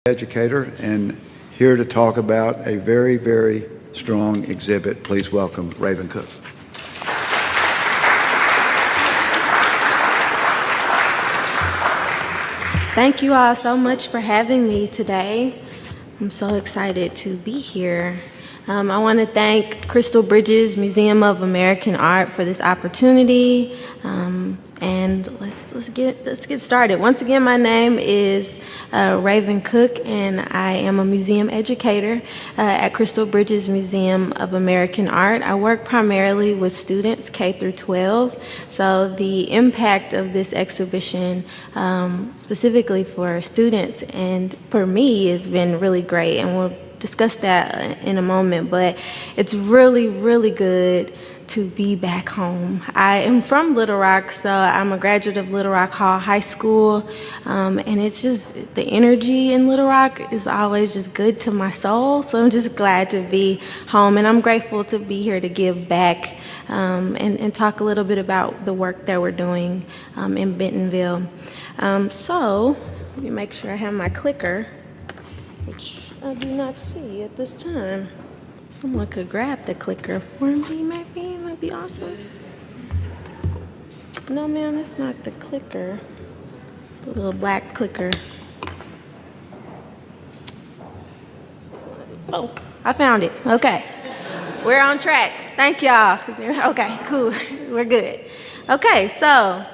Educator, and here to talk about a very, very strong exhibit. Please welcome Raven Cook. Thank you all so much for having me today. I'm so excited to be here. I want to thank Crystal Bridges Museum of American Art for this opportunity. And let's get started. Once again, my name is Raven Cook, and I am a museum educator at Crystal Bridges Museum of American Art. I work primarily with students K through 12, so the impact of this exhibition, specifically for students and for me, has been really great, and we'll discuss that in a moment, but it's really, really good to be back home. I am from Little Rock, so I'm a graduate of Little Rock Hall High School, and it's just, the energy in Little Rock is always just good to my soul, so I'm just glad to be home, and I'm grateful to be here to give back and talk a little bit about the work that we're doing in Bentonville. So, let me make sure I have my clicker, which I do not see at this time. Someone could grab the clicker for me, maybe. It might be awesome. No, ma'am, that's not the clicker. The little black clicker. Oh, I found it. Okay. We're on track. Thank y'all. Okay, cool. We're good. Okay, so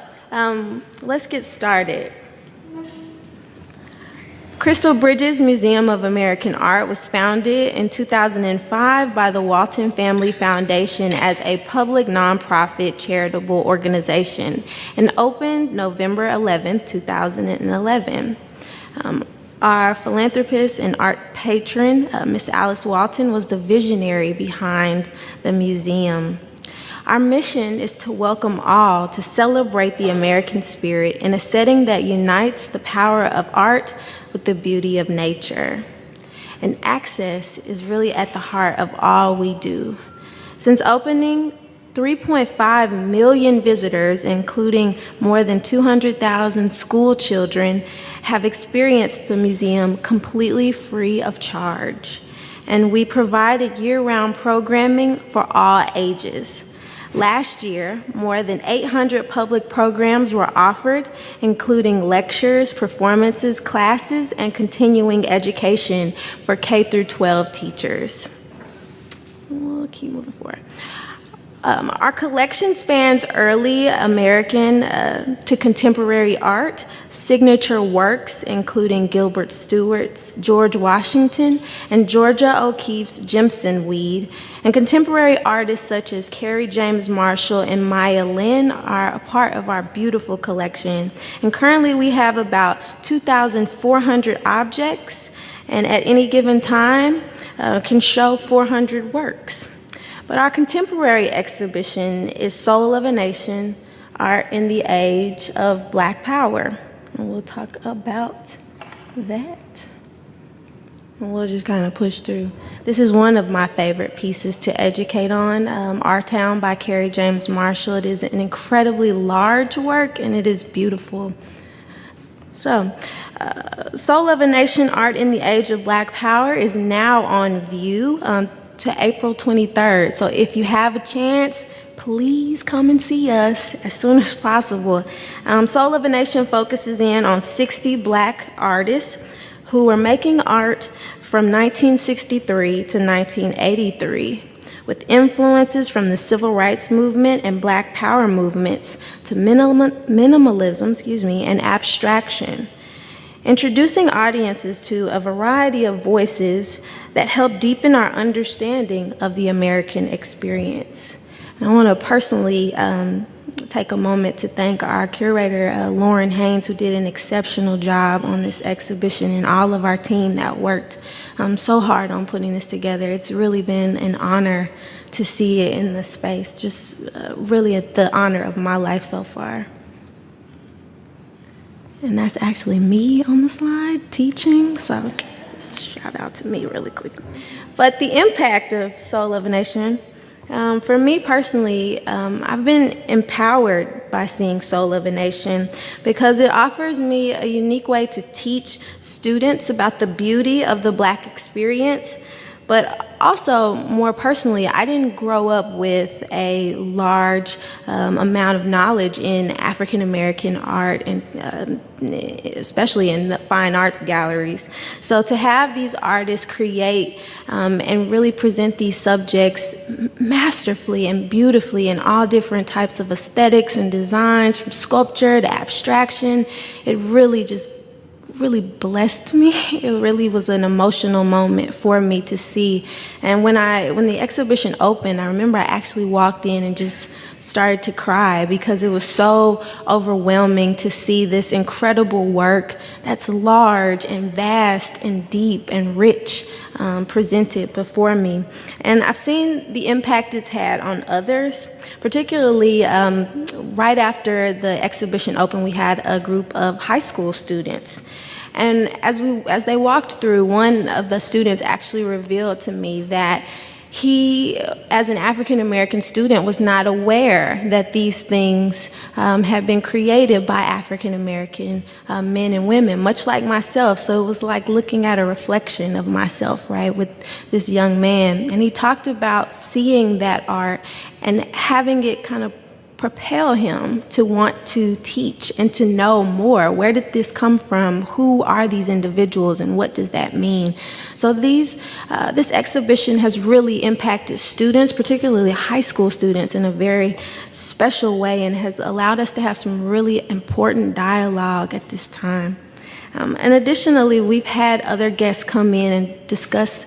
let's get started. Crystal Bridges Museum of American Art was founded in 2005 by the Walton Family Foundation as a public nonprofit charitable organization and opened November 11, 2011. Our philanthropist and art patron, Miss Alice Walton, was the visionary behind the museum. Our mission is to welcome all to celebrate the American spirit in a setting that unites the power of art with the beauty of nature. And access is really at the heart of all we do. Since opening, 3.5 million visitors, including more than 200,000 school children, have experienced the museum completely free of charge. And we provided year-round programming for all ages. Last year, more than 800 public programs were offered, including lectures, performances, classes, and continuing education for K through 12 teachers. We'll keep moving forward. Our collection spans early American to contemporary art, signature works including Gilbert Stuart's George Washington and Georgia O'Keeffe's Jimson Weed, and contemporary artists such as Kerry James Marshall and Maya Lin are a part of our beautiful collection. And currently we have about 2,400 objects, and at any given time can show 400 works. But our contemporary exhibition is Soul of a Nation, Art in the Age of Black Power. And we'll talk about that. And we'll just kind of push through. This is one of my favorite pieces to educate on, Our Town by Kerry James Marshall. It is an incredibly large work, and it is beautiful. So, Soul of a Nation, Art in the Age of Black Power is now on view to April 23rd. So if you have a chance, please come and see us as soon as possible. Soul of a Nation focuses in on 60 Black artists who were making art from 1963 to 1983, with influences from the Civil Rights Movement and Black Power movements to minimalism, and abstraction. Introducing audiences to a variety of voices that help deepen our understanding of the American experience. And I want to personally take a moment to thank our curator, Lauren Haynes, who did an exceptional job on this exhibition, and all of our team that worked so hard on putting this together. It's really been an honor to see it in the space, just really the honor of my life so far. And that's actually me on the slide teaching, so just shout out to me really quick. But the impact of Soul of a Nation, for me personally, I've been empowered by seeing Soul of a Nation because it offers me a unique way to teach students about the beauty of the Black experience. But also, more personally, I didn't grow up with a large amount of knowledge in African American art, and especially in the fine arts galleries. So to have these artists create and really present these subjects masterfully and beautifully in all different types of aesthetics and designs, from sculpture to abstraction, it really blessed me. It really was an emotional moment for me to see. And when the exhibition opened, I remember I actually walked in and just started to cry because it was so overwhelming to see this incredible work that's large and vast and deep and rich presented before me. And I've seen the impact it's had on others, particularly right after the exhibition opened, we had a group of high school students. And as they walked through, one of the students actually revealed to me that he, as an African American student, was not aware that these things had been created by African American men and women, much like myself. So it was like looking at a reflection of myself, right, with this young man. And he talked about seeing that art and having it kind of propel him to want to teach and to know more. Where did this come from? Who are these individuals, and what does that mean? So this exhibition has really impacted students, particularly high school students, in a very special way, and has allowed us to have some really important dialogue at this time. And additionally, we've had other guests come in and discuss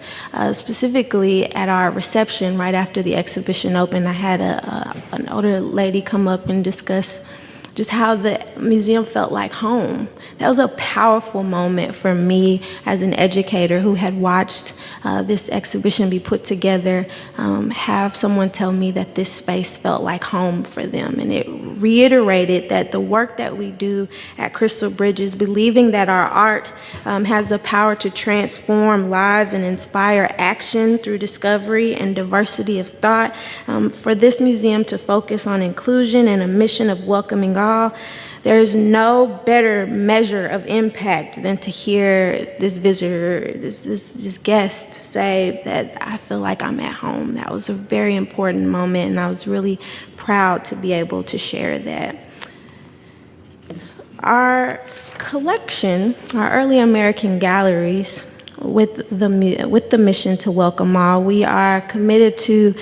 specifically at our reception right after the exhibition opened. I had an older lady come up and discuss just how the museum felt like home. That was a powerful moment for me as an educator who had watched this exhibition be put together, have someone tell me that this space felt like home for them. And it reiterated that the work that we do at Crystal Bridges, believing that our art has the power to transform lives and inspire action through discovery and diversity of thought, for this museum to focus on inclusion and a mission of welcoming all. There is no better measure of impact than to hear this visitor, this guest say that I feel like I'm at home. That was a very important moment, and I was really proud to be able to share that. Our collection, our early American galleries, with the mission to welcome all, we are committed to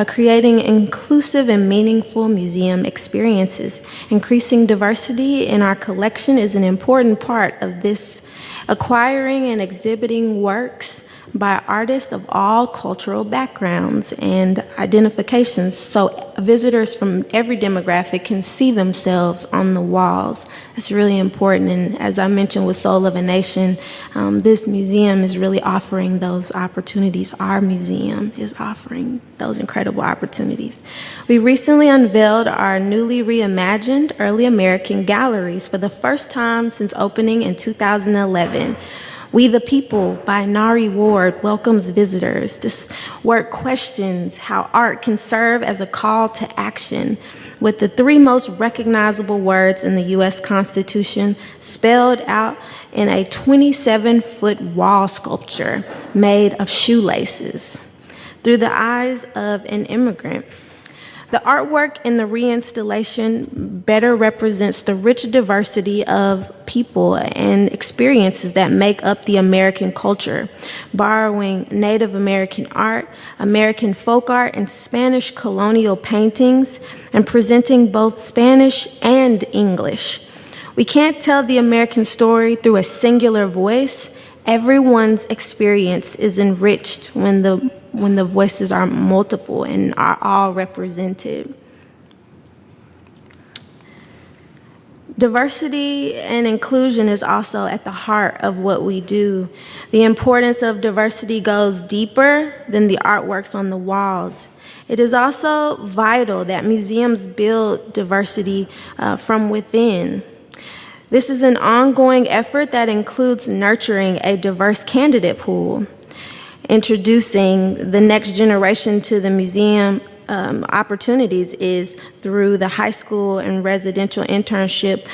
creating inclusive and meaningful museum experiences. Increasing diversity in our collection is an important part of this. Acquiring and exhibiting works by artists of all cultural backgrounds and identifications, so visitors from every demographic can see themselves on the walls. That's really important, and as I mentioned with Soul of a Nation, this museum is really offering those opportunities. Our museum is offering those incredible opportunities. We recently unveiled our newly reimagined Early American Galleries for the first time since opening in 2011. We the People by Nari Ward welcomes visitors. This work questions how art can serve as a call to action, with the three most recognizable words in the U.S. Constitution spelled out in a 27-foot wall sculpture made of shoelaces through the eyes of an immigrant. The artwork in the reinstallation better represents the rich diversity of people and experiences that make up the American culture, borrowing Native American art, American folk art, and Spanish colonial paintings, and presenting both Spanish and English. We can't tell the American story through a singular voice. Everyone's experience is enriched when the voices are multiple and are all represented. Diversity and inclusion is also at the heart of what we do. The importance of diversity goes deeper than the artworks on the walls. It is also vital that museums build diversity from within. This is an ongoing effort that includes nurturing a diverse candidate pool, introducing the next generation to the museum opportunities is through the high school and residential internship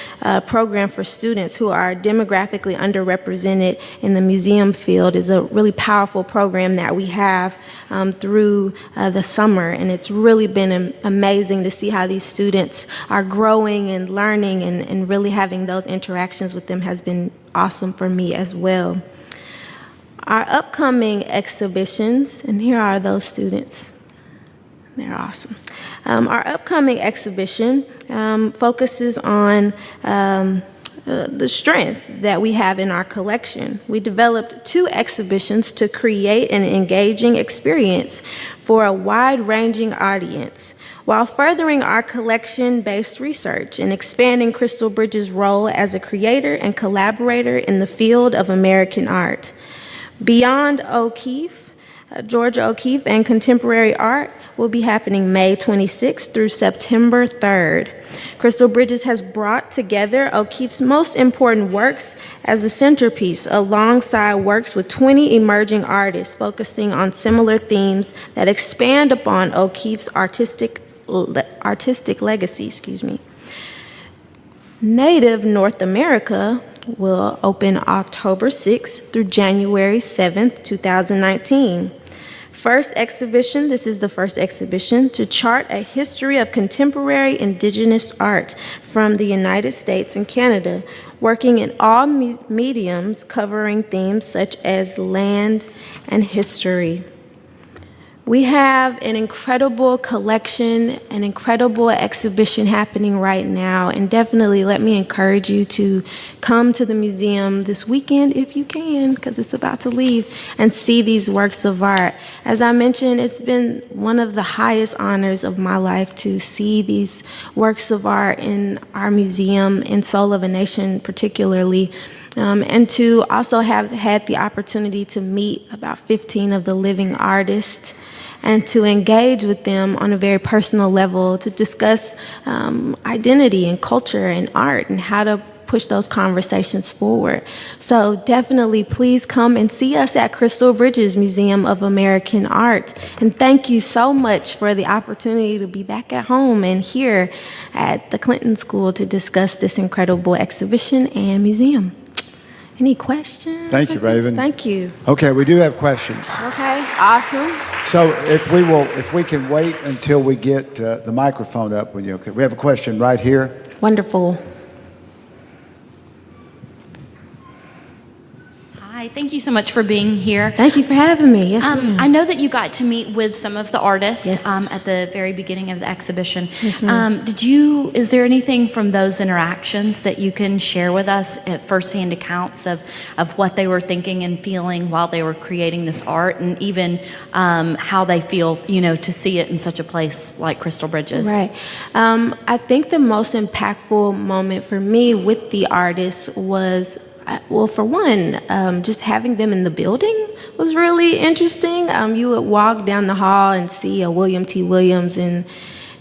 program for students who are demographically underrepresented in the museum field. Is a really powerful program that we have through the summer, and it's really been amazing to see how these students are growing and learning, and really having those interactions with them has been awesome for me as well. Our upcoming exhibitions, and here are those students. They're awesome. Our upcoming exhibition focuses on the strength that we have in our collection. We developed 2 exhibitions to create an engaging experience for a wide-ranging audience, while furthering our collection-based research and expanding Crystal Bridges' role as a creator and collaborator in the field of American art. Beyond O'Keeffe, Georgia O'Keeffe and Contemporary Art will be happening May 26th through September 3rd. Crystal Bridges has brought together O'Keeffe's most important works as a centerpiece, alongside works with 20 emerging artists focusing on similar themes that expand upon O'Keeffe's artistic legacy. Native North America will open October 6th through January 7th, 2019. This is the first exhibition to chart a history of contemporary indigenous art from the United States and Canada, working in all mediums, covering themes such as land and history. We have an incredible collection, an incredible exhibition happening right now, and definitely let me encourage you to come to the museum this weekend if you can, because it's about to leave, and see these works of art. As I mentioned, it's been one of the highest honors of my life to see these works of art in our museum, in Soul of a Nation particularly. And to also have had the opportunity to meet about 15 of the living artists and to engage with them on a very personal level to discuss identity and culture and art and how to push those conversations forward. So definitely please come and see us at Crystal Bridges Museum of American Art. And thank you so much for the opportunity to be back at home and here at the Clinton School to discuss this incredible exhibition and museum. Any questions? Thank you, Raven. Thank you. Okay, we do have questions. Okay, awesome. So if we can wait until we get the microphone up, we have a question right here. Wonderful. Hi, thank you so much for being here. Thank you for having me. Yes, ma'am. I know that you got to meet with some of the artists Yes. at the very beginning of the exhibition. Yes, ma'am. Is there anything from those interactions that you can share with us at firsthand accounts of what they were thinking and feeling while they were creating this art, and even how they feel, to see it in such a place like Crystal Bridges? Right. I think the most impactful moment for me with the artists was, well, for one, just having them in the building was really interesting. You would walk down the hall and see a William T. Williams, and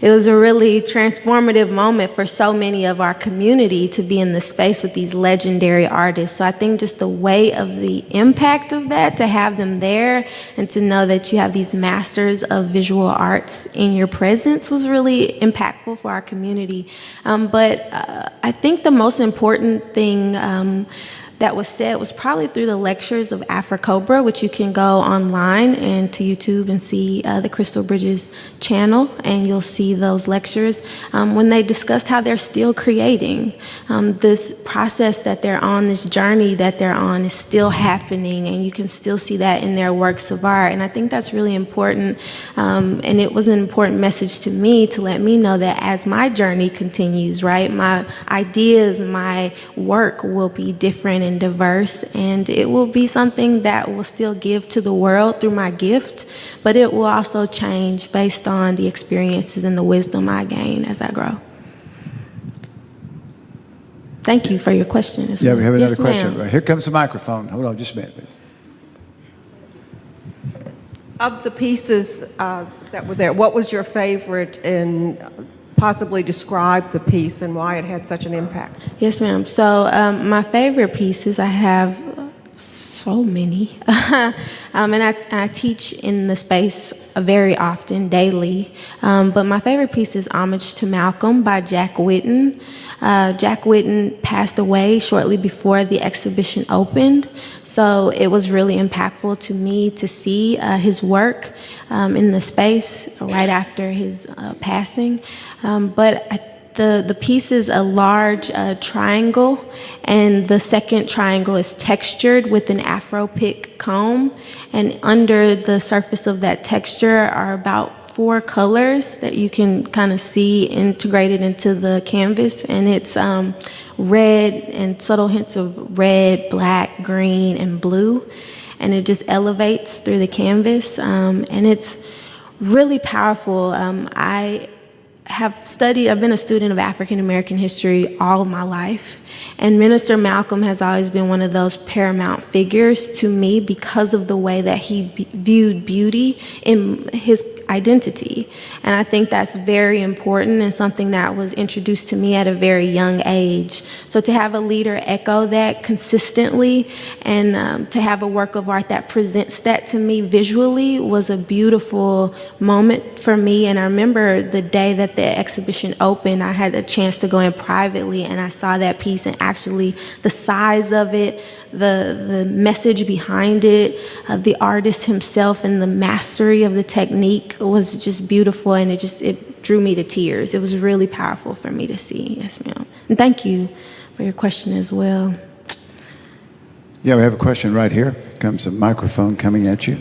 it was a really transformative moment for so many of our community to be in the space with these legendary artists. So I think just the weight of the impact of that, to have them there and to know that you have these masters of visual arts in your presence, was really impactful for our community. But I think the most important thing that was said was probably through the lectures of Afrocobra, which you can go online and to YouTube and see the Crystal Bridges channel, and you'll see those lectures when they discussed how they're still creating. This process that they're on, this journey that they're on, is still happening, and you can still see that in their works of art. And I think that's really important, and it was an important message to me to let me know that as my journey continues, right, my ideas, my work will be different and diverse, and it will be something that will still give to the world through my gift, but it will also change based on the experiences and the wisdom I gain as I grow. Thank you for your question as well. Yeah, we have another Yes, question. ma'am. Right, here comes the microphone. Hold on just a minute, please. Of the pieces that were there, what was your favorite, and possibly describe the piece and why it had such an impact? Yes, ma'am. So my favorite pieces, I have so many. And I teach in the space very often, daily. But my favorite piece is Homage to Malcolm by Jack Whitten. Jack Whitten passed away shortly before the exhibition opened, so it was really impactful to me to see his work in the space right after his passing. The piece is a large triangle, and the second triangle is textured with an Afro pick comb, and under the surface of that texture are about 4 colors that you can kind of see integrated into the canvas, and it's red and subtle hints of red, black, green, and blue, and it just elevates through the canvas, and it's really powerful. I've been a student of African American history all of my life, and Minister Malcolm has always been one of those paramount figures to me because of the way that he viewed beauty in his identity. And I think that's very important and something that was introduced to me at a very young age. So to have a leader echo that consistently and to have a work of art that presents that to me visually was a beautiful moment for me. And I remember the day that the exhibition opened, I had a chance to go in privately and I saw that piece, and actually the size of it, the message behind it, the artist himself and the mastery of the technique was just beautiful, and it drew me to tears. It was really powerful for me to see. Yes, ma'am. And thank you for your question as well. Yeah, we have a question right here. Comes a microphone coming at you.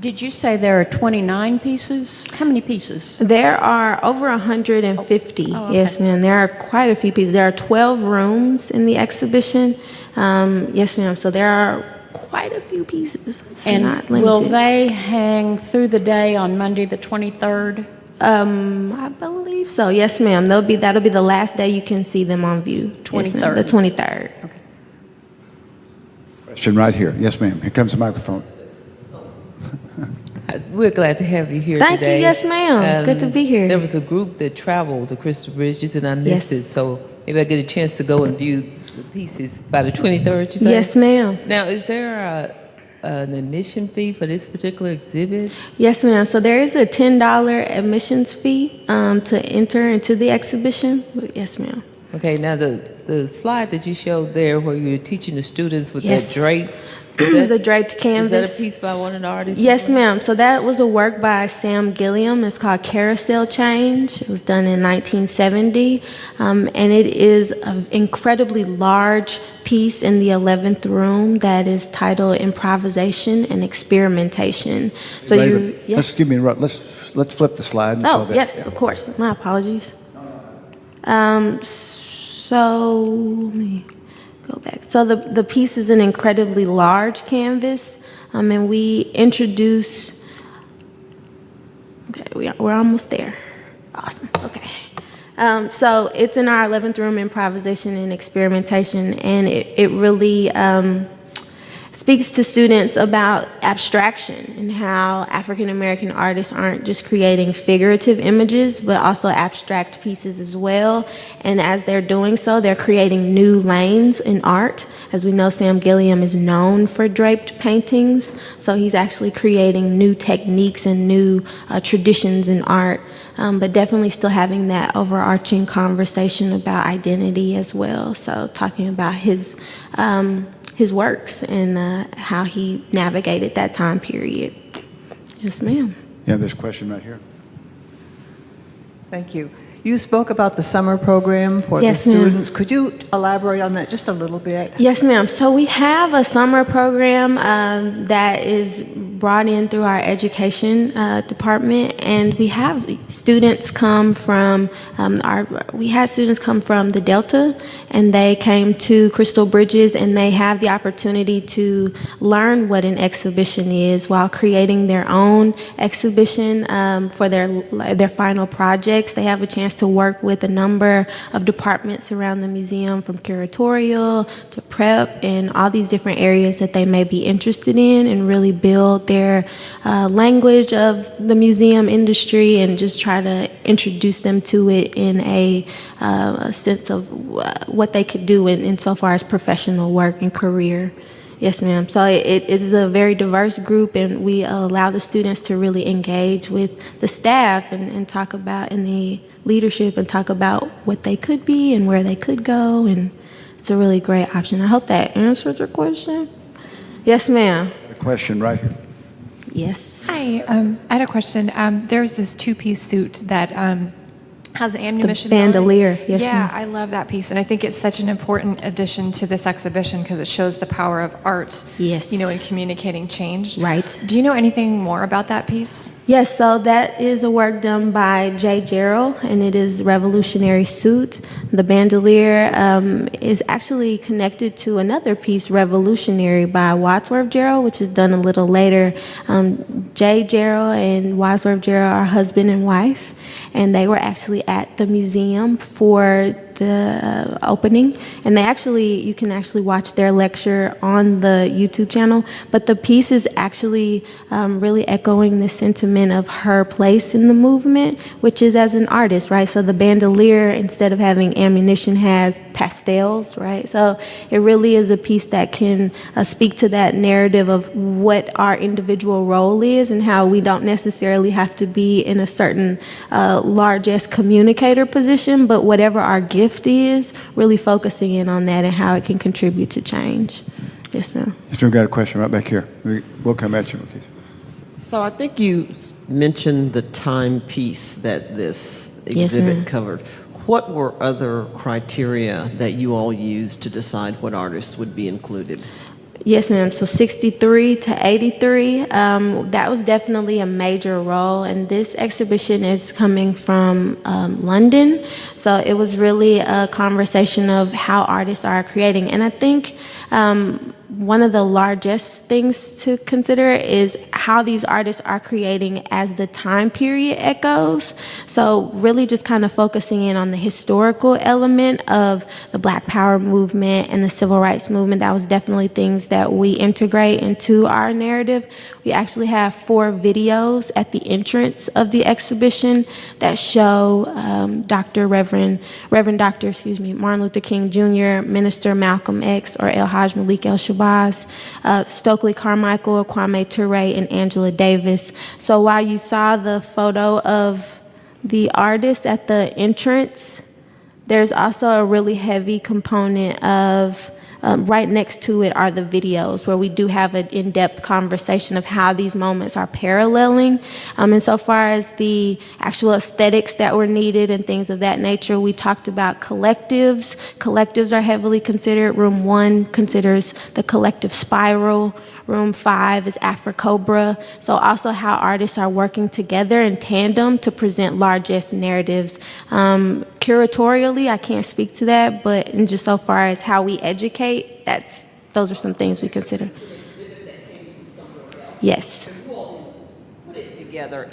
Did you say there are 29 pieces? How many pieces? There are over 150. Oh, okay. Yes, ma'am. There are quite a few pieces. There are 12 rooms in the exhibition. Yes, ma'am. So there are quite a few pieces. It's And not limited. will they hang through the day on Monday the 23rd? I believe so. Yes, ma'am. That'll be the last day you can see them on view. Yes, ma'am. The 23rd. Okay. Question right here. Yes, ma'am. Here comes the microphone. We're glad to have you here Thank today. you. Yes, ma'am. Good to be here. There was a group that traveled to Crystal Bridges, and I missed Yes. it. So maybe I get a chance to go and view the pieces by the 23rd, you said? Yes, ma'am. Now, is there an admission fee for this particular exhibit? Yes, ma'am. So there is a $10 admissions fee to enter into the exhibition. But yes, ma'am. Okay, now the slide that you showed there where you were teaching the students with Yes. that drape, is The draped canvas. that a piece by one of the artists? Yes, ma'am. So that was a work by Sam Gilliam. It's called Carousel Change. It was done in 1970. And it is an incredibly large piece in the 11th room that is titled Improvisation and Experimentation. So Raven, yes. let's flip the slide. And Oh, show that. yes, Yeah. of course. My apologies. So let me go back. So the piece is an incredibly large canvas, and we introduce. Okay, we're almost there. Awesome. Okay. So it's in our 11th room, improvisation and experimentation, and it really speaks to students about abstraction and how African American artists aren't just creating figurative images, but also abstract pieces as well. And as they're doing so, they're creating new lanes in art. As we know, Sam Gilliam is known for draped paintings, so he's actually creating new techniques and new traditions in art, but definitely still having that overarching conversation about identity as well. So talking about his works and how he navigated that time period. Yes, ma'am. Yeah, there's a question right here. Thank you. You spoke about the summer program for Yes, the ma'am. students. Could you elaborate on that just a little bit? Yes, ma'am. So we have a summer program that is brought in through our education department, and we have students come from the Delta, and they came to Crystal Bridges, and they have the opportunity to learn what an exhibition is while creating their own exhibition for their final projects. They have a chance to work with a number of departments around the museum, from curatorial to prep and all these different areas that they may be interested in, and really build their language of the museum industry and just try to introduce them to it in a sense of what they could do in so far as professional work and career. Yes, ma'am. So it is a very diverse group, and we allow the students to really engage with the staff and talk about, and the leadership, and talk about what they could be and where they could go, and it's a really great option. I hope that answered your question. Yes, ma'am. A question right here. Yes. Hi, I had a question. There's this two-piece suit that has an ammunition bandolier, belly. yes, Yeah, ma'am. I love that piece, and I think it's such an important addition to this exhibition because it shows the power of art. Yes. In communicating change. Right. Do you know anything more about that piece? Yes, so that is a work done by J. Gerald, and it is the Revolutionary Suit. The bandolier is actually connected to another piece, Revolutionary, by Wadsworth Gerald, which is done a little later. J. Gerald and Wadsworth Gerald are husband and wife, and they were actually at the museum for the opening, and you can actually watch their lecture on the YouTube channel, but the piece is actually really echoing the sentiment of her place in the movement, which is as an artist, right? So the bandolier, instead of having ammunition, has pastels, right? So it really is a piece that can speak to that narrative of what our individual role is and how we don't necessarily have to be in a certain largest communicator position, but whatever our gift is, really focusing in on that and how it can contribute to change. Yes, ma'am. Yes, we've got a question right back here. We'll come at you, please. So I think you mentioned the timepiece that this Yes, exhibit ma'am. covered. What were other criteria that you all used to decide what artists would be included? Yes, ma'am. So 63 to 83, that was definitely a major role. And this exhibition is coming from London. So it was really a conversation of how artists are creating. And I think one of the largest things to consider is how these artists are creating as the time period echoes. So really just kind of focusing in on the historical element of the Black Power movement and the Civil Rights movement. That was definitely things that we integrate into our narrative. We actually have 4 videos at the entrance of the exhibition that show Reverend Dr. Martin Luther King Jr., Minister Malcolm X or El Haj Malik El Shabazz, Stokely Carmichael, Kwame Ture, and Angela Davis. So while you saw the photo of the artist at the entrance, there's also a really heavy component of right next to it are the videos where we do have an in-depth conversation of how these moments are paralleling. And so far as the actual aesthetics that were needed and things of that nature, we talked about collectives. Collectives are heavily considered. Room 1 considers the collective spiral. Room 5 is Afrocobra. So also how artists are working together in tandem to present largest narratives. Curatorially, I can't speak to that, but in just so far as how we educate, those are some things we consider. Yes. Put it together.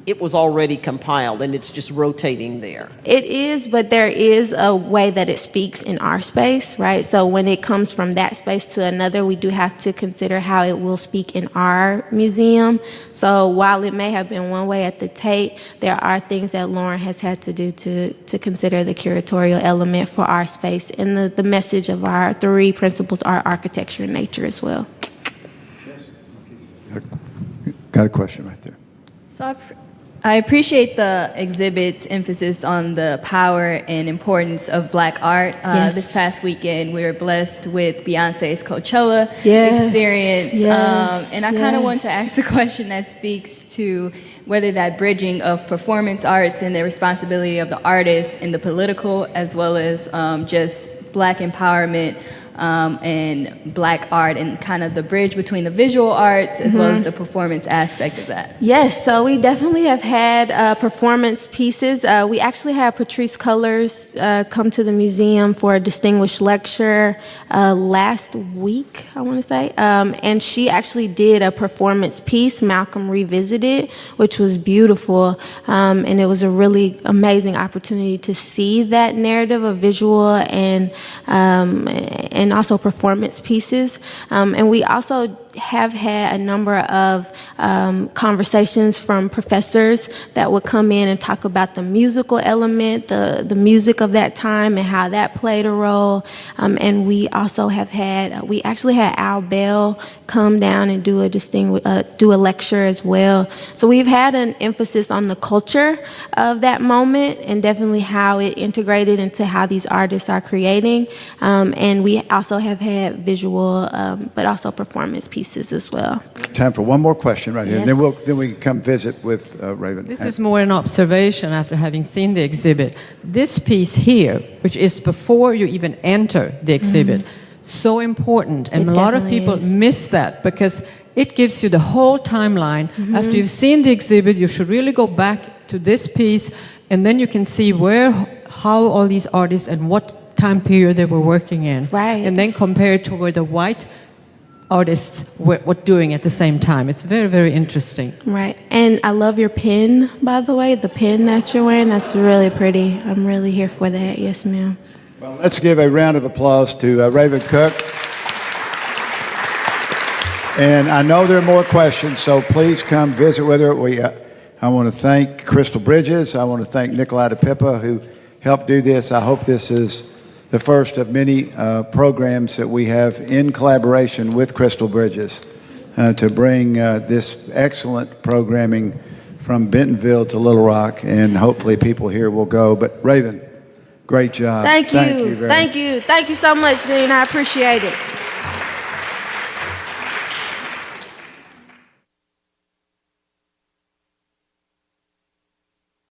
It was already compiled and it's just rotating there. It is, but there is a way that it speaks in our space, right? So when it comes from that space to another, we do have to consider how it will speak in our museum. So while it may have been one way at the Tate, there are things that Lauren has had to do to consider the curatorial element for our space. And the message of our 3 principles are architecture and nature as well. Got a question right there. So I appreciate the exhibit's emphasis on the power and importance of Black art. Yes. This past weekend, we were blessed with Beyonce's Coachella Yes. experience. Yes. And I kind of want to Yes. ask a question that speaks to whether that bridging of performance arts and the responsibility of the artist in the political, as well as just Black empowerment and Black art, and kind of the bridge between the visual arts as well as the performance aspect of that. Yes, so we definitely have had performance pieces. We actually had Patrice Cullors come to the museum for a distinguished lecture last week, I want to say. And she actually did a performance piece, Malcolm Revisited, which was beautiful. And it was a really amazing opportunity to see that narrative of visual and also performance pieces. And we also have had a number of conversations from professors that would come in and talk about the musical element, the music of that time and how that played a role. And we also have had, we actually had Al Bell come down and do a lecture as well. So we've had an emphasis on the culture of that moment and definitely how it integrated into how these artists are creating. And we also have had visual, but also performance pieces as well. Time for one more question right here, and Yes. then we can come visit with Raven. This is more an observation after having seen the exhibit. This piece here, which is before you even enter the exhibit, so important. And It a lot of definitely people is. miss that because it gives you the whole timeline. After you've seen the exhibit, you should really go back to this piece, and then you can see how all these artists and what time period they were working in. Right. And then compare it to where the white artists were doing at the same time. It's very, very interesting. Right. And I love your pin, by the way, the pin that you're wearing. That's really pretty. I'm really here for that. Yes, ma'am. Well, let's give a round of applause to Raven Cook. And I know there are more questions, so please come visit with her. I want to thank Crystal Bridges. I want to thank Nikolai DePippa, who helped do this. I hope this is the first of many programs that we have in collaboration with Crystal Bridges to bring this excellent programming from Bentonville to Little Rock, and hopefully people here will go. But Raven, great job. Thank you. Thank you very much. Thank you. Thank you so much, Dean. I appreciate it.